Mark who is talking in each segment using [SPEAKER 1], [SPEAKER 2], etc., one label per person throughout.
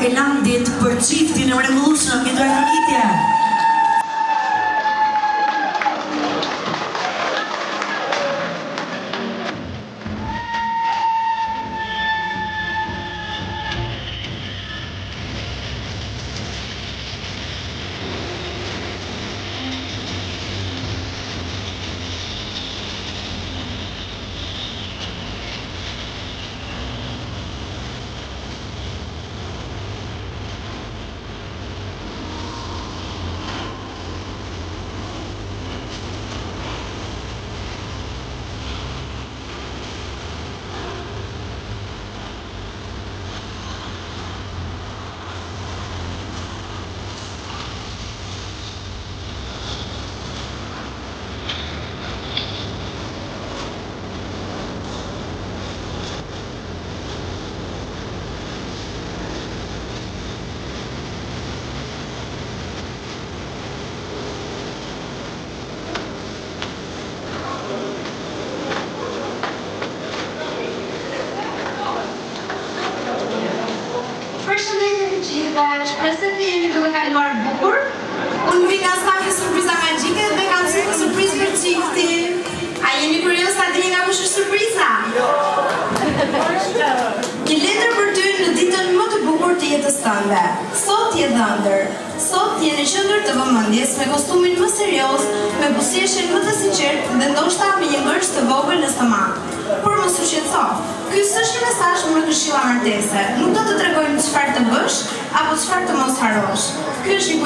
[SPEAKER 1] Elandit për çiftin e mrekullueshëm Eduard Rakitja.
[SPEAKER 2] Shpresoj të jeni duke kaluar bukur.
[SPEAKER 3] Unë vi nga stafi surpriza magjike dhe kam si një surprizë për çiftin. A jeni kurioz ta dini nga kush është surpriza? Një letër për ty në ditën më të bukur të jetës tënde. Sot je dhëndër. Sot je në qendër të vëmendjes me kostumin më serioz, me buzëqeshjen më të sinqertë dhe ndoshta me një ngërç të vogël në stomak. Por mos u shqetëso. Ky s'është një mesazh për këshilla martese. Nuk do të tregojmë çfarë të bësh apo çfarë të mos harosh. Ky është një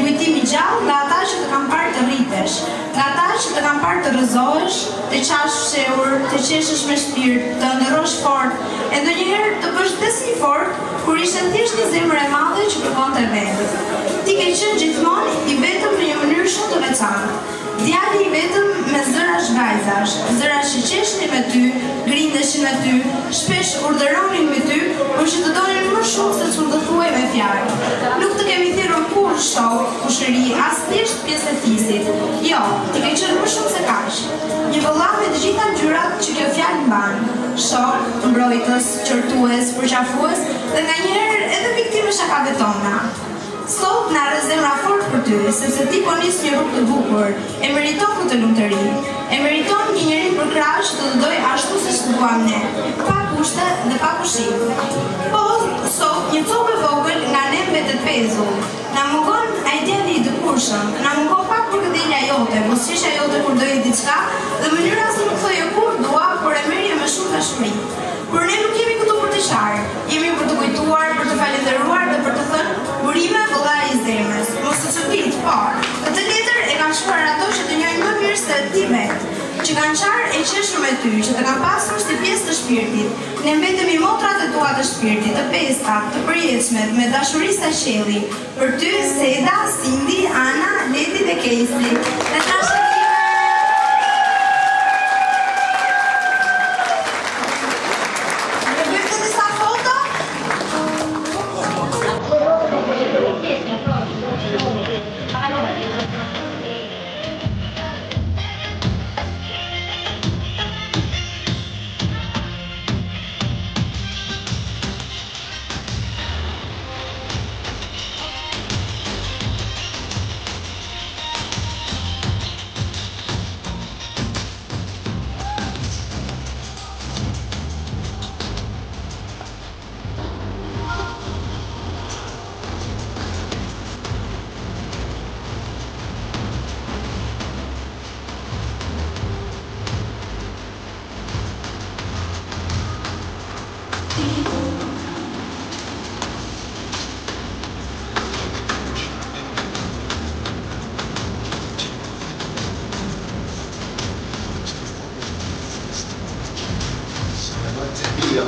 [SPEAKER 3] kujtim i gjallë nga ata që të kanë parë të rritesh, nga ata që të kanë parë të rrëzohesh, të qash fshehur, të qeshësh me shpirt, të ndërrosh fort, e ndonjëherë të bësh besni fort kur ishte thjesht një zemër e madhe që kërkonte vend. Ti ke qenë gjithmonë i vetëm në një mënyrë shumë të veçantë. Djali i vetëm me zërash vajzash, zërash që qeshnin me ty, grindeshin me ty, shpesh urdhëronin me ty, por që të donin më shumë se ç'u të thuaj me fjalë. Nuk të kemi thirrur kur shok, kushëri, as thjesht pjesë e fisit. Jo, ti ke qenë më shumë se kaq. Një vëlla me të gjitha ngjyrat që kjo fjalë mban. Shok, mbrojtës, qortues, përqafues dhe nganjëherë edhe viktimë shakave tona. Sot na rre zemra fort për ty, sepse ti po nis një rrugë të bukur. E meriton këtë lumturi. E meriton një njeri për krah që të doj ashtu siç të duam ne, pa kushte dhe pa pushim. Po, sot një copë e vogël nga ne mbetet pezull. Na mungon ai djali i dëkurshëm, na mungon pak për këdhelja jote, buzëqeshja jote kur doje diçka dhe mënyra se nuk thoje kur dua, por e merrje me shumë dashuri. Por ne nuk jemi këtu për të qarë, jemi për të kujtuar, për të falendëruar dhe për të thënë burime vëllai i zemrës. Mos të çudit, por këtë letër e kanë shkruar ato që të njohin më mirë se ti vetë, që kanë qarë e qeshur me ty, që të kanë pasur si pjesë të shpirtit. Ne mbetemi motrat e tua të shpirtit, të pestat, të përjetshmet, me dashuri sa qielli. Për ty, Seda, Cindy, Ana, Leti dhe Casey. Dhe tash
[SPEAKER 4] Ja,